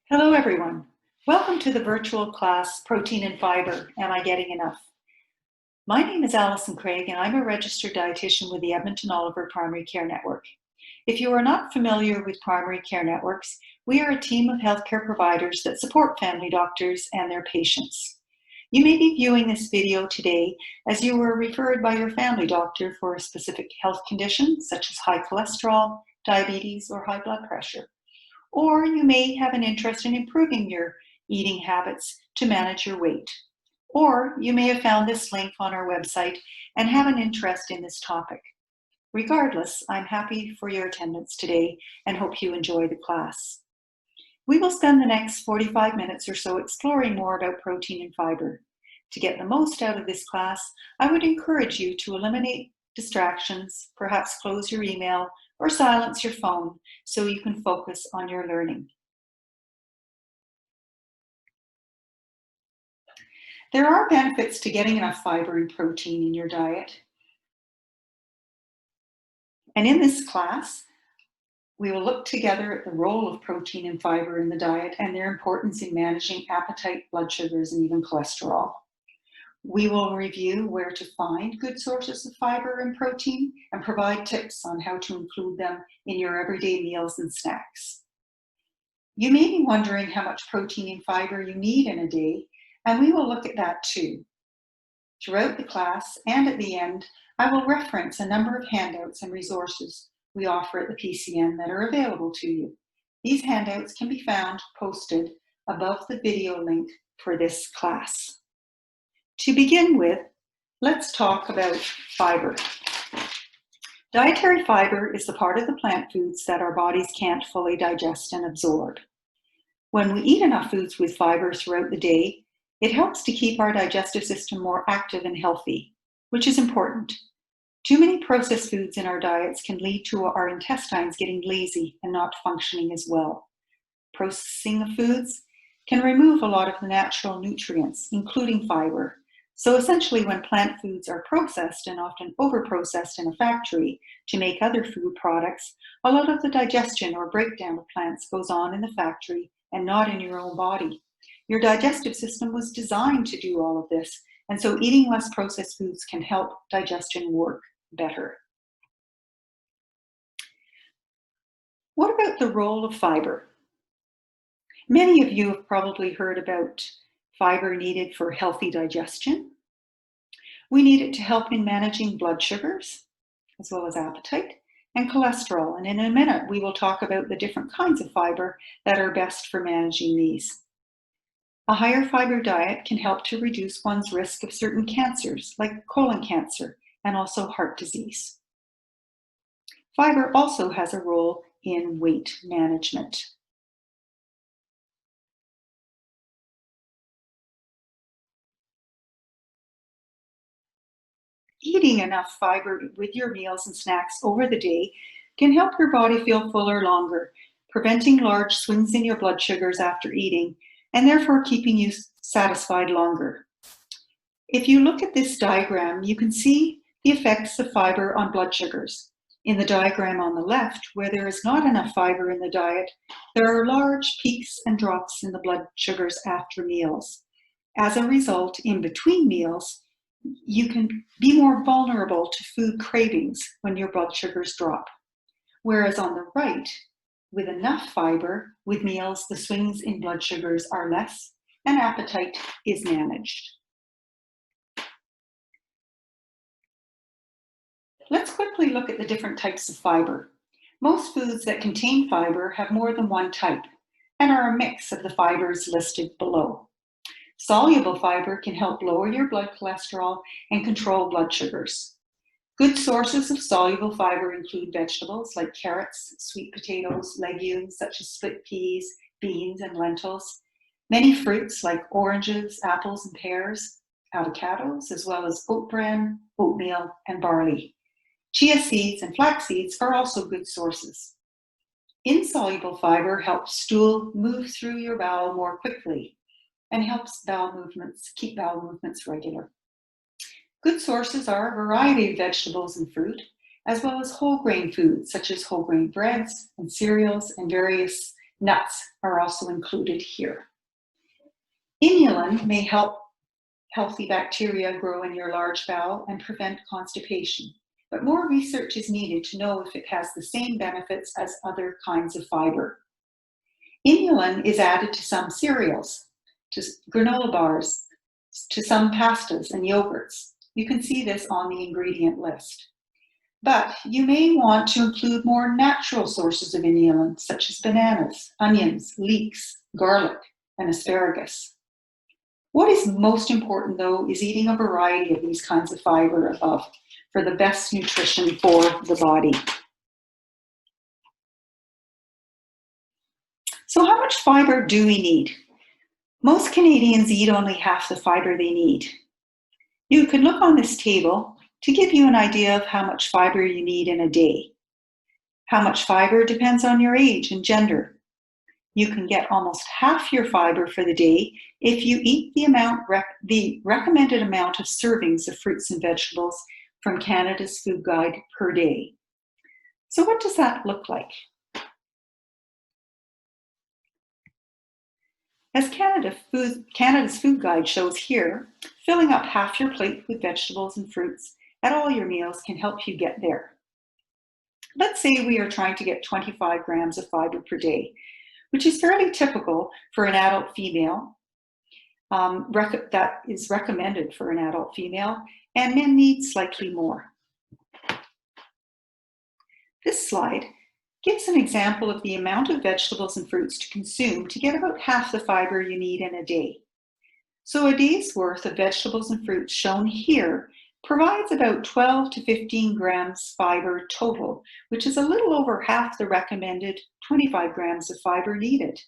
Hello, everyone. Welcome to the virtual class, Protein and Fiber, Am I Getting Enough? My name is Alison Craig, and I'm a registered dietitian with the Edmonton Oliver Primary Care Network. If you are not familiar with primary care networks, we are a team of healthcare providers that support family doctors and their patients. You may be viewing this video today as you were referred by your family doctor for a specific health condition, such as high cholesterol, diabetes, or high blood pressure. Or you may have an interest in improving your eating habits to manage your weight. Or you may have found this link on our website and have an interest in this topic. Regardless, I'm happy for your attendance today and hope you enjoy the class. We will spend the next 45 minutes or so exploring more about protein and fiber. To get the most out of this class, I would encourage you to eliminate distractions, perhaps close your email or silence your phone so you can focus on your learning. There are benefits to getting enough fiber and protein in your diet. And in this class, we will look together at the role of protein and fiber in the diet and their importance in managing appetite, blood sugars, and even cholesterol. We will review where to find good sources of fiber and protein and provide tips on how to include them in your everyday meals and snacks. You may be wondering how much protein and fiber you need in a day, and we will look at that too. Throughout the class and at the end, I will reference a number of handouts and resources we offer at the PCN that are available to you. These handouts can be found posted above the video link for this class. To begin with, let's talk about fiber. Dietary fiber is the part of the plant foods that our bodies can't fully digest and absorb. When we eat enough foods with fiber throughout the day, it helps to keep our digestive system more active and healthy, which is important. Too many processed foods in our diets can lead to our intestines getting lazy and not functioning as well. Processing of foods can remove a lot of the natural nutrients, including fiber. So essentially, when plant foods are processed and often over-processed in a factory to make other food products, a lot of the digestion or breakdown of plants goes on in the factory and not in your own body. Your digestive system was designed to do all of this, and so eating less processed foods can help digestion work better. What about the role of fiber? Many of you have probably heard about fiber needed for healthy digestion. We need it to help in managing blood sugars, as well as appetite, and cholesterol. And in a minute, we will talk about the different kinds of fiber that are best for managing these. A higher fiber diet can help to reduce one's risk of certain cancers, like colon cancer and also heart disease. Fiber also has a role in weight management. Eating enough fiber with your meals and snacks over the day can help your body feel fuller longer, preventing large swings in your blood sugars after eating, and therefore keeping you satisfied longer. If you look at this diagram, you can see the effects of fiber on blood sugars. In the diagram on the left, where there is not enough fiber in the diet, there are large peaks and drops in the blood sugars after meals. As a result, in between meals, you can be more vulnerable to food cravings when your blood sugars drop. Whereas on the right, with enough fiber with meals, the swings in blood sugars are less and appetite is managed. Let's quickly look at the different types of fiber. Most foods that contain fiber have more than one type and are a mix of the fibers listed below. Soluble fiber can help lower your blood cholesterol and control blood sugars. Good sources of soluble fiber include vegetables like carrots, sweet potatoes, legumes such as split peas, beans, and lentils, many fruits like oranges, apples, and pears, avocados, as well as oat bran, oatmeal, and barley. Chia seeds and flax seeds are also good sources. Insoluble fiber helps stool move through your bowel more quickly and helps keep bowel movements regular. Good sources are a variety of vegetables and fruit, as well as whole grain foods such as whole grain breads and cereals and various Nuts are also included here. Inulin may help healthy bacteria grow in your large bowel and prevent constipation, but more research is needed to know if it has the same benefits as other kinds of fiber. Inulin is added to some cereals, to granola bars, to some pastas and yogurts. You can see this on the ingredient list. But you may want to include more natural sources of inulin, such as bananas, onions, leeks, garlic, and asparagus. What is most important, though, is eating a variety of these kinds of fiber above for the best nutrition for the body. So how much fiber do we need? Most Canadians eat only half the fiber they need. You can look on this table to give you an idea of how much fiber you need in a day. How much fiber depends on your age and gender. You can get almost half your fiber for the day if you eat the recommended amount of servings of fruits and vegetables from Canada's Food Guide per day. So what does that look like? As Canada's Food Guide shows here, filling up half your plate with vegetables and fruits at all your meals can help you get there. Let's say we are trying to get 25 grams of fiber per day, which is fairly typical for an adult female. That is recommended for an adult female, and men need slightly more. This slide gives an example of the amount of vegetables and fruits to consume to get about half the fiber you need in a day. So a day's worth of vegetables and fruits shown here provides about 12 to 15 grams fiber total, which is a little over half the recommended 25 grams of fiber needed.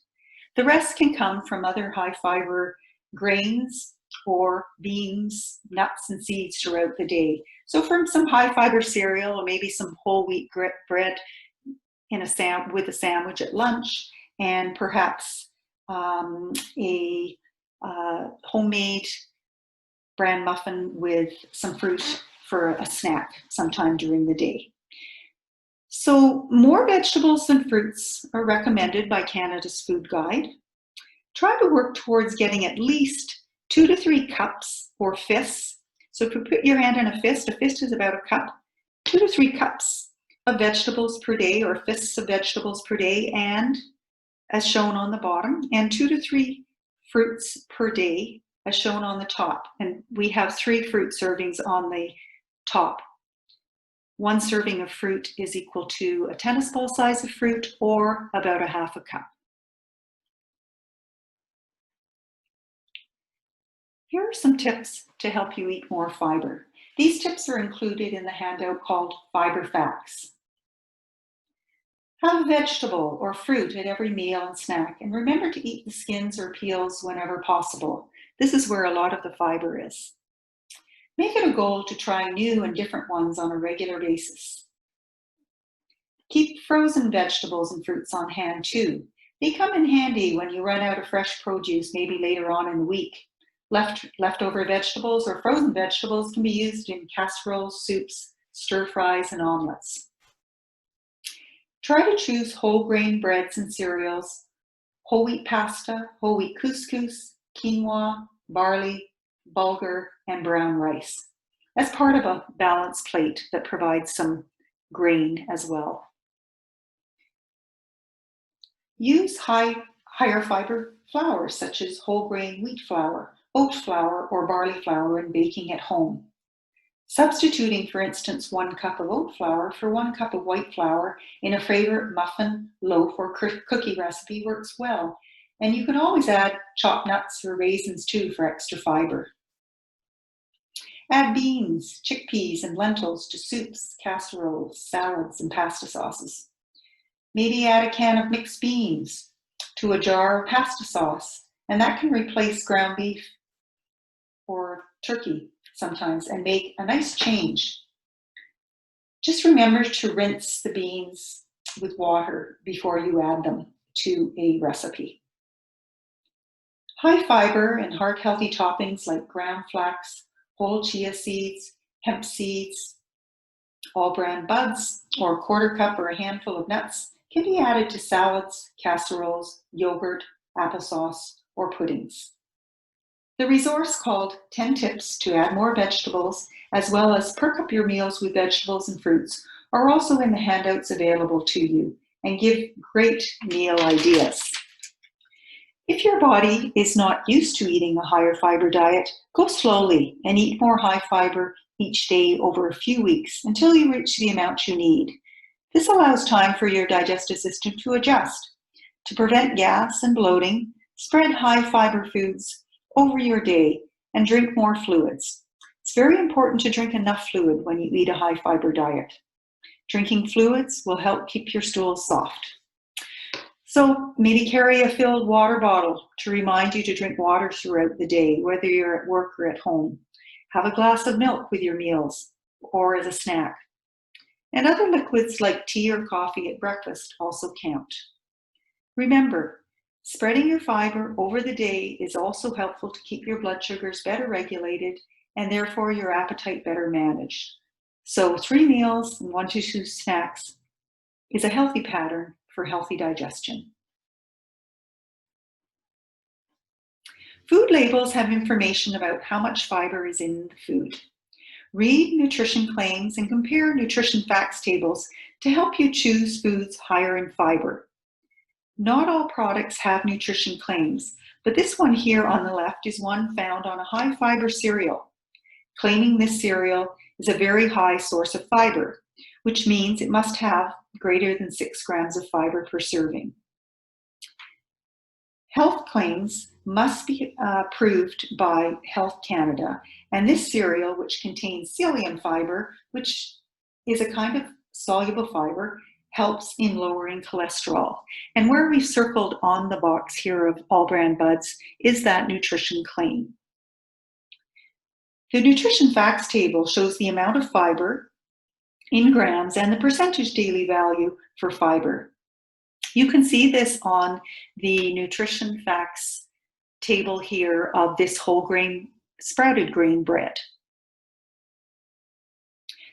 The rest can come from other high fiber grains or beans, nuts, and seeds throughout the day. So from some high fiber cereal or maybe some whole wheat bread with a sandwich at lunch, and perhaps a homemade bran muffin with some fruit for a snack sometime during the day. So more vegetables and fruits are recommended by Canada's Food Guide. Try to work towards getting at least 2 to 3 cups or fists. So if you put your hand in a fist is about a cup, 2 to 3 cups of vegetables per day or fists of vegetables per day, and as shown on the bottom, and 2 to 3 fruits per day as shown on the top. And we have 3 fruit servings on the top. 1 serving of fruit is equal to a tennis ball size of fruit, or about a half a cup. Here are some tips to help you eat more fiber. These tips are included in the handout called Fiber Facts. Have a vegetable or fruit at every meal and snack, and remember to eat the skins or peels whenever possible. This is where a lot of the fiber is. Make it a goal to try new and different ones on a regular basis. Keep frozen vegetables and fruits on hand too. They come in handy when you run out of fresh produce, maybe later on in the week. Leftover vegetables or frozen vegetables can be used in casseroles, soups, stir fries, and omelets. Try to choose whole grain breads and cereals, whole wheat pasta, whole wheat couscous, quinoa, barley, bulgur, and brown rice as part of a balanced plate that provides some grain as well. Use higher fiber flours such as whole grain wheat flour, oat flour, or barley flour in baking at home. Substituting, for instance, 1 cup of oat flour for 1 cup of white flour in a favorite muffin, loaf, or cookie recipe works well. And you can always add chopped nuts or raisins too for extra fiber. Add beans, chickpeas, and lentils to soups, casseroles, salads, and pasta sauces. Maybe add a can of mixed beans to a jar of pasta sauce, and that can replace ground beef or turkey sometimes and make a nice change. Just remember to rinse the beans with water before you add them to a recipe. High fiber and heart-healthy toppings like ground flax, whole chia seeds, hemp seeds, all bran buds, or a quarter cup or a handful of nuts can be added to salads, casseroles, yogurt, applesauce, or puddings. The resource called 10 Tips to Add More Vegetables, as well as Perk Up Your Meals with Vegetables and Fruits, are also in the handouts available to you and give great meal ideas. If your body is not used to eating a higher fiber diet, go slowly and eat more high fiber each day over a few weeks until you reach the amount you need. This allows time for your digestive system to adjust. To prevent gas and bloating, spread high fiber foods over your day and drink more fluids. It's very important to drink enough fluid when you eat a high fiber diet. Drinking fluids will help keep your stools soft. So maybe carry a filled water bottle to remind you to drink water throughout the day, whether you're at work or at home. Have a glass of milk with your meals or as a snack. And other liquids like tea or coffee at breakfast also count. Remember, spreading your fiber over the day is also helpful to keep your blood sugars better regulated and therefore your appetite better managed. So 3 meals and 1 to 2 snacks is a healthy pattern for healthy digestion. Food labels have information about how much fiber is in the food. Read nutrition claims and compare nutrition facts tables to help you choose foods higher in fiber. Not all products have nutrition claims, but this one here on the left is one found on a high fiber cereal, claiming this cereal is a very high source of fiber, which means it must have greater than 6 grams of fiber per serving. Health claims must be approved by Health Canada, and this cereal, which contains psyllium fiber, which is a kind of soluble fiber, helps in lowering cholesterol. And where we've circled on the box here of All Brand Buds is that nutrition claim. The nutrition facts table shows the amount of fiber in grams and the percentage daily value for fiber. You can see this on the nutrition facts table here of this whole grain, sprouted grain bread.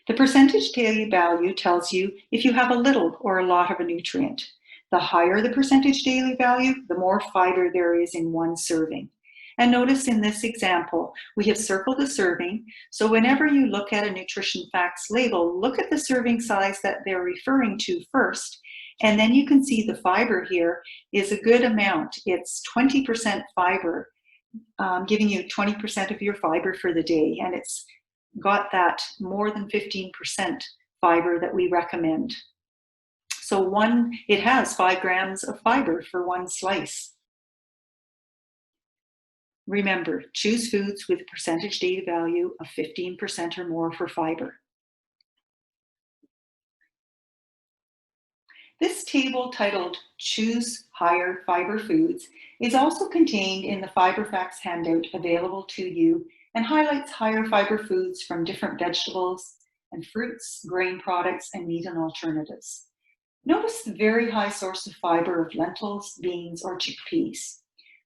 The percentage daily value tells you if you have a little or a lot of a nutrient. The higher the percentage daily value, the more fiber there is in one serving. And notice in this example, we have circled the serving. So whenever you look at a nutrition facts label, look at the serving size that they're referring to first. And then you can see the fiber here is a good amount. It's 20% fiber, giving you 20% of your fiber for the day. And it's got that more than 15% fiber that we recommend. So it has 5 grams of fiber for one slice. Remember, choose foods with a percentage daily value of 15% or more for fiber. This table titled Choose Higher Fiber Foods is also contained in the Fiber Facts handout available to you and highlights higher fiber foods from different vegetables and fruits, grain products, and meat and alternatives. Notice the very high source of fiber of lentils, beans, or chickpeas.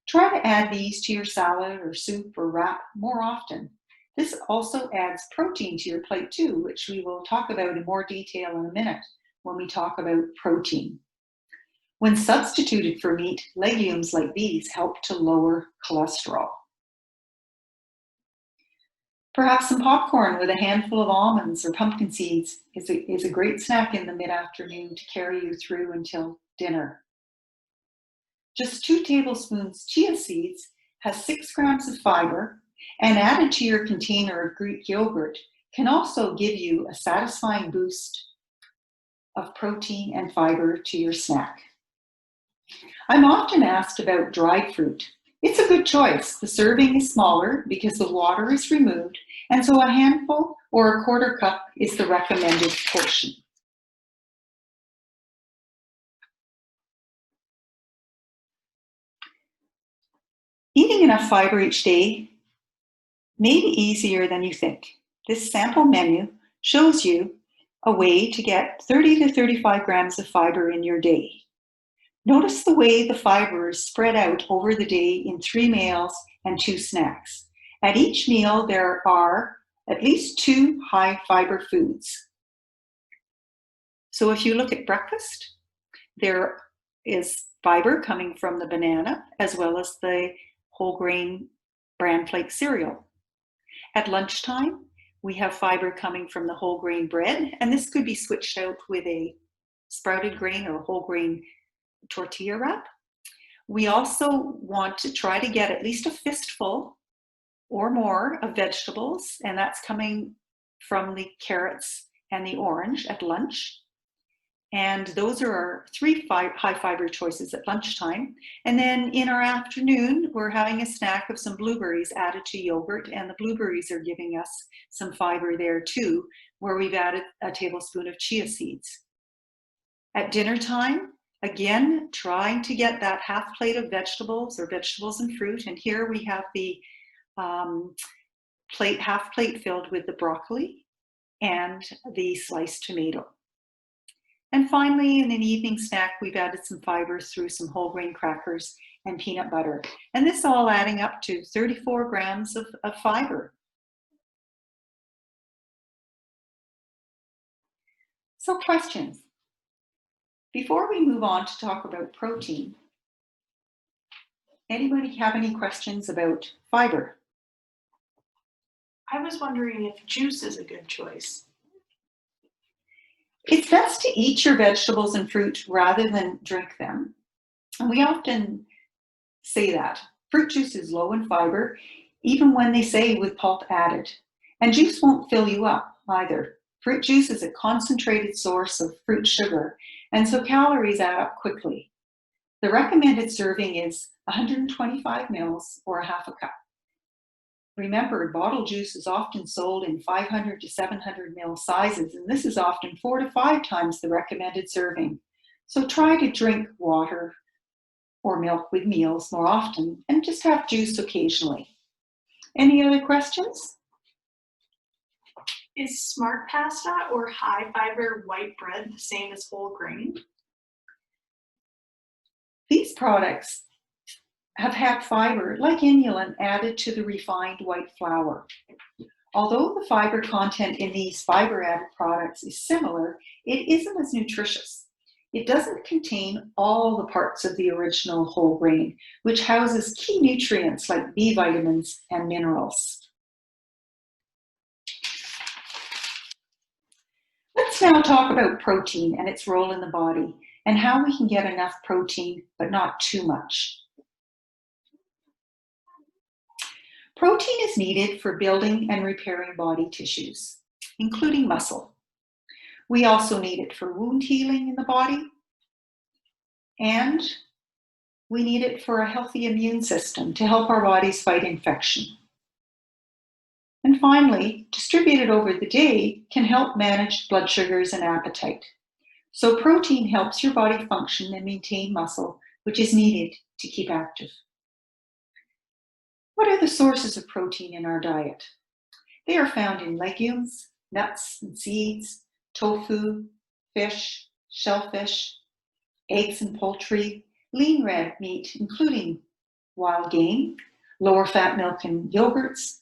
Try to add these to your salad or soup or wrap more often. This also adds protein to your plate too, which we will talk about in more detail in a minute when we talk about protein. When substituted for meat, legumes like these help to lower cholesterol. Perhaps some popcorn with a handful of almonds or pumpkin seeds is a great snack in the mid-afternoon to carry you through until dinner. Just 2 tablespoons chia seeds has 6 grams of fiber, and added to your container of Greek yogurt can also give you a satisfying boost of protein and fiber to your snack. I'm often asked about dried fruit. It's a good choice. The serving is smaller because the water is removed, and so a handful or a 1/4 cup is the recommended portion. Eating enough fiber each day may be easier than you think. This sample menu shows you a way to get 30 to 35 grams of fiber in your day. Notice the way the fiber is spread out over the day in 3 meals and 2 snacks. At each meal, there are at least 2 high fiber foods. So if you look at breakfast, There is fiber coming from the banana as well as the whole grain bran flake cereal. At lunchtime, we have fiber coming from the whole grain bread, and this could be switched out with a sprouted grain or whole grain tortilla wrap. We also want to try to get at least a fistful or more of vegetables, and that's coming from the carrots and the orange at lunch. And those are our three high fiber choices at lunchtime. And then in our afternoon, we're having a snack of some blueberries added to yogurt, and the blueberries are giving us some fiber there too, where we've added a tablespoon of chia seeds. At dinner time, again, trying to get that half plate of vegetables or vegetables and fruit. And here we have the half plate filled with the broccoli and the sliced tomato. And finally, in an evening snack, we've added some fiber through some whole grain crackers and peanut butter. And this all adding up to 34 grams of fiber. So questions. Before we move on to talk about protein, anybody have any questions about fiber? I was wondering if juice is a good choice. It's best to eat your vegetables and fruit rather than drink them. And we often say that. Fruit juice is low in fiber, even when they say with pulp added. And juice won't fill you up either. Fruit juice is a concentrated source of fruit sugar, and so calories add up quickly. The recommended serving is 125 mils or a half a cup. Remember, bottled juice is often sold in 500 to 700 ml sizes, and this is often 4 to 5 times the recommended serving. So try to drink water or milk with meals more often, and just have juice occasionally. Any other questions? Is smart pasta or high fiber white bread the same as whole grain? These products have had fiber, like inulin, added to the refined white flour. Although the fiber content in these fiber-added products is similar, it isn't as nutritious. It doesn't contain all the parts of the original whole grain, which houses key nutrients like B vitamins and minerals. Let's now talk about protein and its role in the body, and how we can get enough protein, but not too much. Protein is needed for building and repairing body tissues, including muscle. We also need it for wound healing in the body, and we need it for a healthy immune system to help our bodies fight infection. And finally, distributed over the day can help manage blood sugars and appetite. So protein helps your body function and maintain muscle, which is needed to keep active. What are the sources of protein in our diet? They are found in legumes, nuts and seeds, tofu, fish, shellfish, eggs and poultry, lean red meat, including wild game, lower fat milk and yogurts,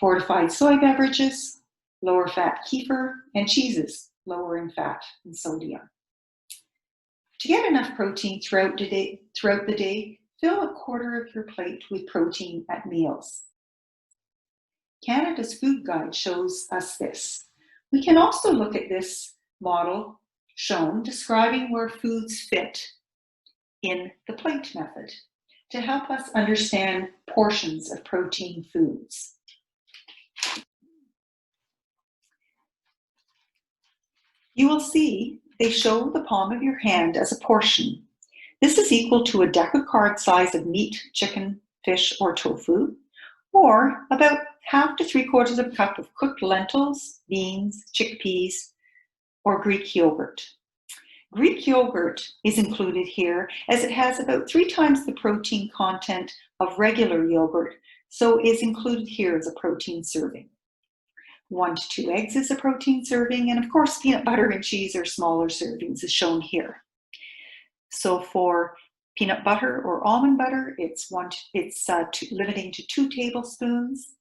fortified soy beverages, lower fat kefir, and cheeses, lower in fat and sodium. To get enough protein throughout the day, fill a quarter of your plate with protein at meals. Canada's Food Guide shows us this. We can also look at this model shown describing where foods fit in the plate method to help us understand portions of protein foods. You will see they show the palm of your hand as a portion. This is equal to a deck of card size of meat, chicken, fish, or tofu, or about half to 3/4 of a cup of cooked lentils, beans, chickpeas, or Greek yogurt. Greek yogurt is included here as it has about 3 times the protein content of regular yogurt, so is included here as a protein serving. 1 to 2 eggs is a protein serving, and of course peanut butter and cheese are smaller servings as shown here. So for peanut butter or almond butter, it's limiting to 2 tablespoons.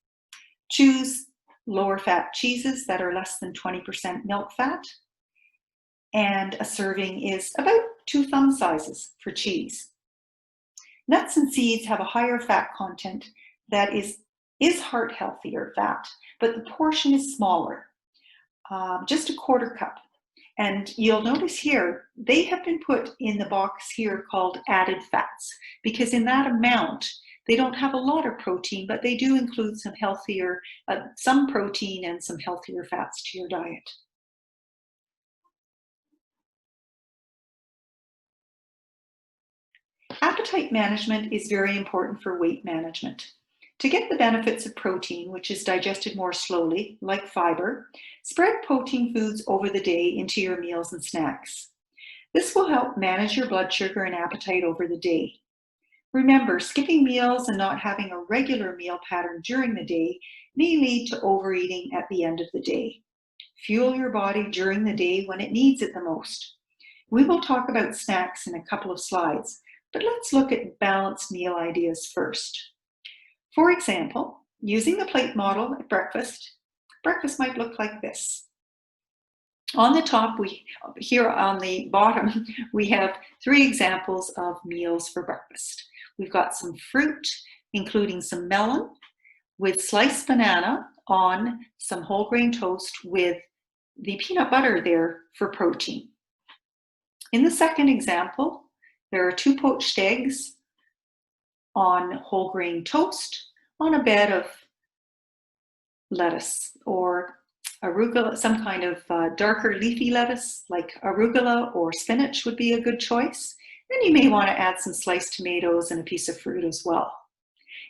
Choose lower fat cheeses that are less than 20% milk fat. And a serving is about 2 thumb sizes for cheese. Nuts and seeds have a higher fat content that is heart healthier fat, but the portion is smaller, just a 1/4 cup. And you'll notice here, they have been put in the box here called added fats, because in that amount, they don't have a lot of protein, but they do include some healthier, some protein and some healthier fats to your diet. Appetite management is very important for weight management. To get the benefits of protein, which is digested more slowly, like fiber, spread protein foods over the day into your meals and snacks. This will help manage your blood sugar and appetite over the day. Remember, skipping meals and not having a regular meal pattern during the day may lead to overeating at the end of the day. Fuel your body during the day when it needs it the most. We will talk about snacks in a couple of slides, but let's look at balanced meal ideas first. For example, using the plate model at breakfast might look like this. On the top, here on the bottom, we have 3 examples of meals for breakfast. We've got some fruit, including some melon, with sliced banana on some whole grain toast with the peanut butter there for protein. In the second example, there are 2 poached eggs on whole grain toast on a bed of lettuce or arugula, some kind of darker leafy lettuce like arugula or spinach would be a good choice. And you may want to add some sliced tomatoes and a piece of fruit as well.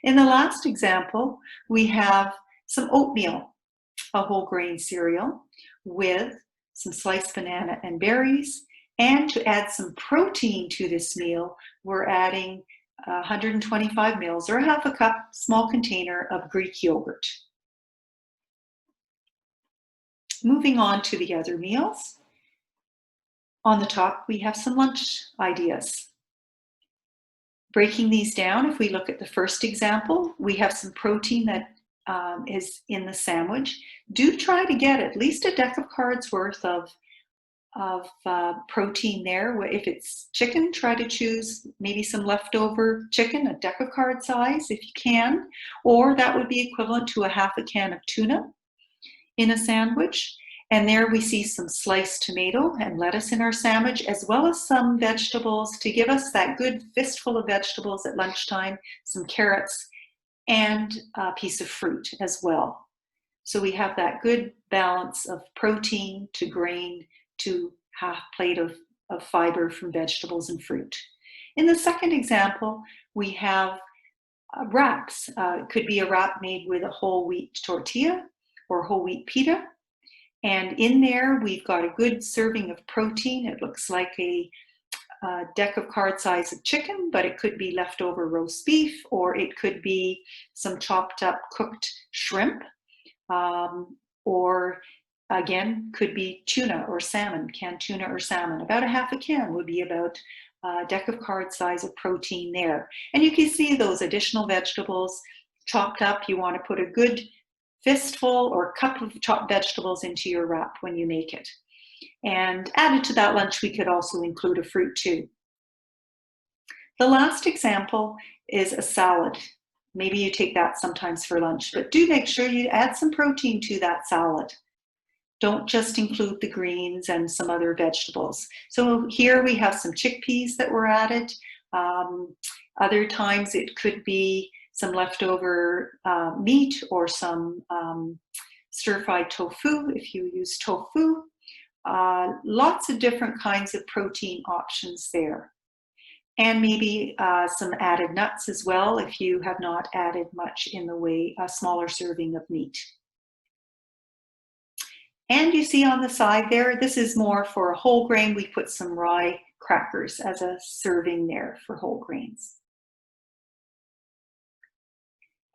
In the last example, we have some oatmeal, a whole grain cereal with some sliced banana and berries. And to add some protein to this meal, we're adding 125 mils or 1/2 cup small container of Greek yogurt. Moving on to the other meals. On the top, we have some lunch ideas. Breaking these down, if we look at the first example, we have some protein that is in the sandwich. Do try to get at least a deck of cards worth of protein there. If it's chicken, try to choose maybe some leftover chicken, a deck of card size if you can, or that would be equivalent to a 1/2 can of tuna in a sandwich. And there we see some sliced tomato and lettuce in our sandwich, as well as some vegetables to give us that good fistful of vegetables at lunchtime, some carrots and a piece of fruit as well. So we have that good balance of protein to grain to 1/2 plate of fiber from vegetables and fruit. In the second example, we have wraps. It could be a wrap made with a whole wheat tortilla or whole wheat pita. And in there, we've got a good serving of protein. It looks like a deck of card size of chicken, but it could be leftover roast beef, or it could be some chopped up cooked shrimp, or again, could be tuna or salmon, canned tuna or salmon. About a 1/2 can would be about a deck of card size of protein there. And you can see those additional vegetables chopped up. You want to put a good fistful or cup of chopped vegetables into your wrap when you make it. And added to that lunch, we could also include a fruit too. The last example is a salad. Maybe you take that sometimes for lunch, but do make sure you add some protein to that salad. Don't just include the greens and some other vegetables. So here we have some chickpeas that were added. Other times it could be some leftover meat or some stir-fried tofu if you use tofu. Lots of different kinds of protein options there. And maybe some added nuts as well if you have not added much in the way a smaller serving of meat. And you see on the side there, this is more for a whole grain. We put some rye crackers as a serving there for whole grains.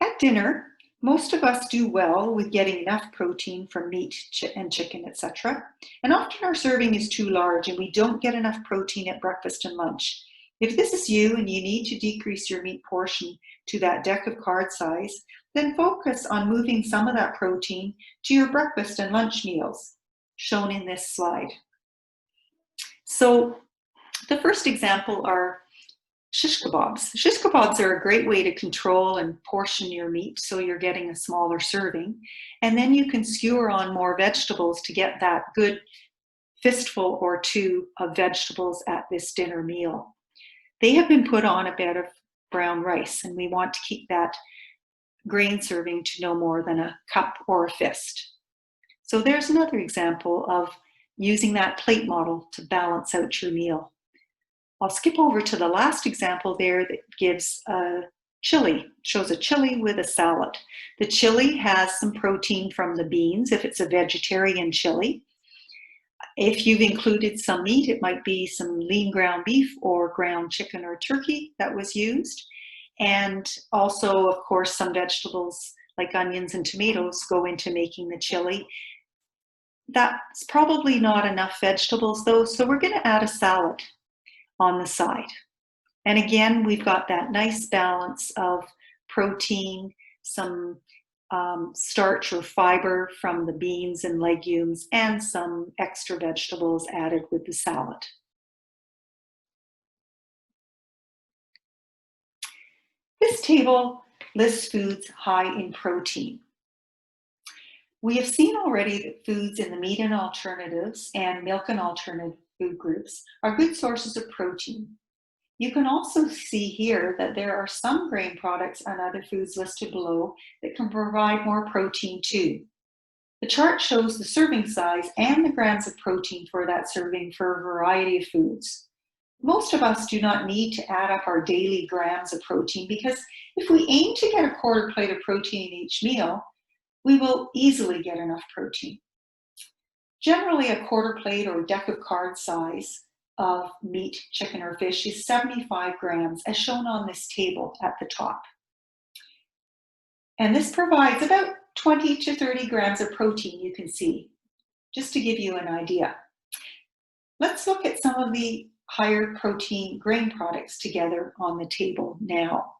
At dinner, most of us do well with getting enough protein from meat and chicken, etc. And often our serving is too large and we don't get enough protein at breakfast and lunch. If this is you and you need to decrease your meat portion to that deck of card size, then focus on moving some of that protein to your breakfast and lunch meals, shown in this slide. So The first example are shish kebabs. Shish kebabs are a great way to control and portion your meat so you're getting a smaller serving. And then you can skewer on more vegetables to get that good fistful or two of vegetables at this dinner meal. They have been put on a bed of brown rice, and we want to keep that grain serving to no more than a cup or a fist. So there's another example of using that plate model to balance out your meal. I'll skip over to the last example there that gives a chili, shows a chili with a salad. The chili has some protein from the beans if it's a vegetarian chili. If you've included some meat, it might be some lean ground beef or ground chicken or turkey that was used. And also, of course, some vegetables like onions and tomatoes go into making the chili. That's probably not enough vegetables though, so we're going to add a salad on the side. And again, we've got that nice balance of protein, some starch or fiber from the beans and legumes, and some extra vegetables added with the salad. This table lists foods high in protein. We have seen already that foods in the meat and alternatives and milk and alternative food groups are good sources of protein. You can also see here that there are some grain products and other foods listed below that can provide more protein too. The chart shows the serving size and the grams of protein for that serving for a variety of foods. Most of us do not need to add up our daily grams of protein because if we aim to get a quarter plate of protein in each meal, we will easily get enough protein. Generally, a quarter plate or deck of cards size of meat, chicken, or fish is 75 grams, as shown on this table at the top. And this provides about 20 to 30 grams of protein, you can see, just to give you an idea. Let's look at some of the higher protein grain products together on the table now.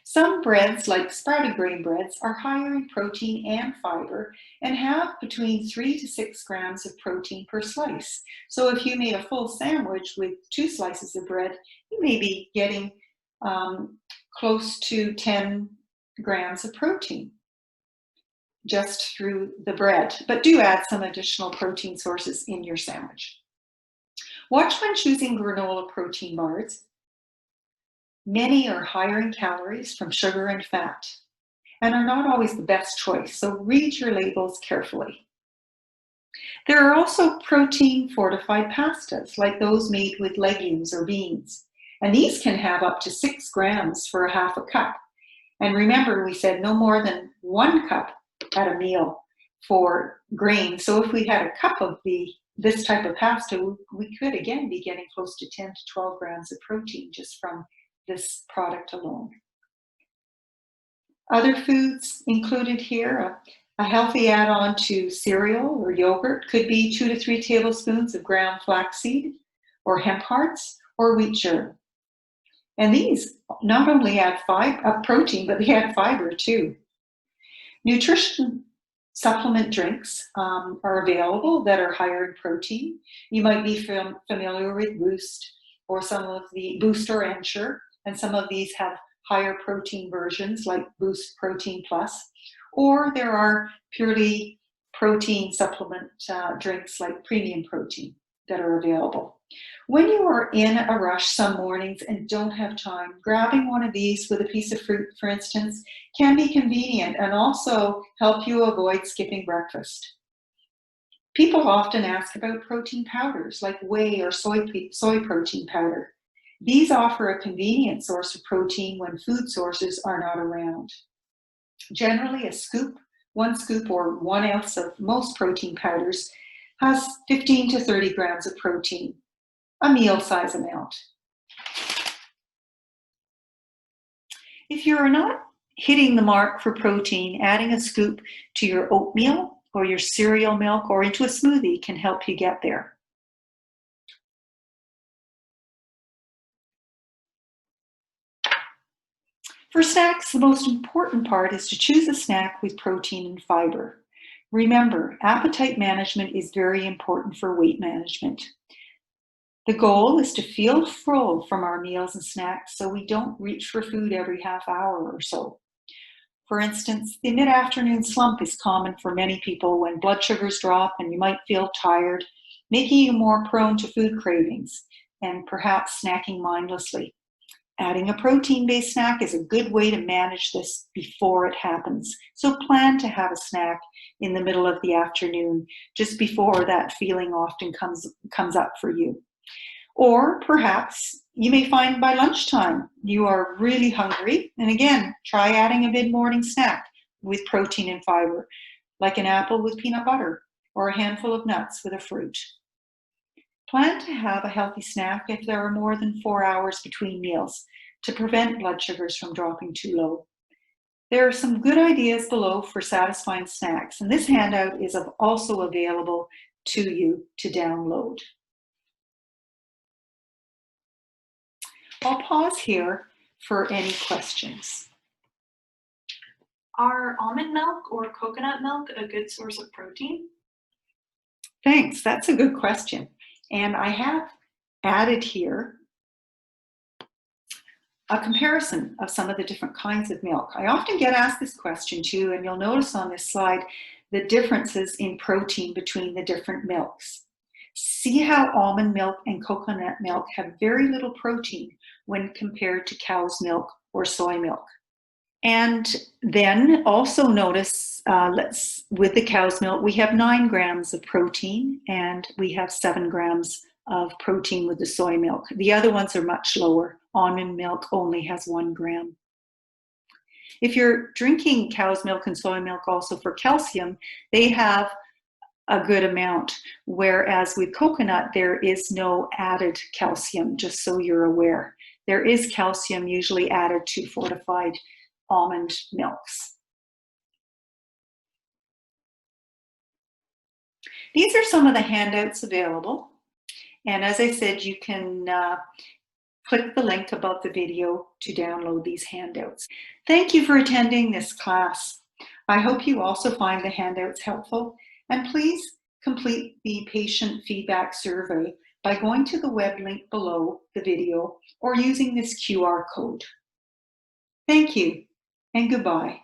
Some breads, like sprouted grain breads, are higher in protein and fiber and have between 3 to 6 grams of protein per slice. So if you made a full sandwich with 2 slices of bread, you may be getting close to 10 grams of protein just through the bread. But do add some additional protein sources in your sandwich. Watch when choosing granola protein bars. Many are higher in calories from sugar and fat and are not always the best choice, so read your labels carefully. There are also protein fortified pastas, like those made with legumes or beans, and these can have up to 6 grams for a half a cup. And remember, we said no more than 1 cup at a meal for grain, so if we had a cup of this type of pasta, we could again be getting close to 10 to 12 grams of protein just from this product alone. Other foods included here, a healthy add-on to cereal or yogurt could be 2 to 3 tablespoons of ground flaxseed or hemp hearts or wheat germ. And these not only add protein, but they add fiber too. Nutrition supplement drinks are available that are higher in protein. You might be familiar with Boost or some of the Boost or Ensure, and some of these have higher protein versions like Boost Protein Plus, or there are purely protein supplement drinks like Premium Protein that are available. When you are in a rush some mornings and don't have time, grabbing one of these with a piece of fruit, for instance, can be convenient and also help you avoid skipping breakfast. People often ask about protein powders like whey or soy protein powder. These offer a convenient source of protein when food sources are not around. Generally, one scoop or 1 ounce of most protein powders has 15 to 30 grams of protein, a meal size amount. If you're not hitting the mark for protein, adding a scoop to your oatmeal or your cereal milk or into a smoothie can help you get there. For snacks, the most important part is to choose a snack with protein and fiber. Remember, appetite management is very important for weight management. The goal is to feel full from our meals and snacks so we don't reach for food every half hour or so. For instance, the mid-afternoon slump is common for many people when blood sugars drop and you might feel tired, making you more prone to food cravings and perhaps snacking mindlessly. Adding a protein-based snack is a good way to manage this before it happens. So plan to have a snack in the middle of the afternoon, just before that feeling often comes up for you. Or perhaps you may find by lunchtime you are really hungry. And again, try adding a mid-morning snack with protein and fiber, like an apple with peanut butter or a handful of nuts with a fruit. Plan to have a healthy snack if there are more than 4 hours between meals to prevent blood sugars from dropping too low. There are some good ideas below for satisfying snacks, and this handout is also available to you to download. I'll pause here for any questions. Are almond milk or coconut milk a good source of protein? Thanks, that's a good question. And I have added here a comparison of some of the different kinds of milk. I often get asked this question too, and you'll notice on this slide the differences in protein between the different milks. See how almond milk and coconut milk have very little protein when compared to cow's milk or soy milk. And then also notice, with the cow's milk, we have 9 grams of protein and we have 7 grams of protein with the soy milk. The other ones are much lower. Almond milk only has 1 gram. If you're drinking cow's milk and soy milk also for calcium, they have a good amount, whereas with coconut, there is no added calcium, just so you're aware. There is calcium usually added to fortified almond milks. These are some of the handouts available. And as I said, you can click the link above the video to download these handouts. Thank you for attending this class. I hope you also find the handouts helpful. And please complete the patient feedback survey by going to the web link below the video or using this QR code. Thank you and goodbye.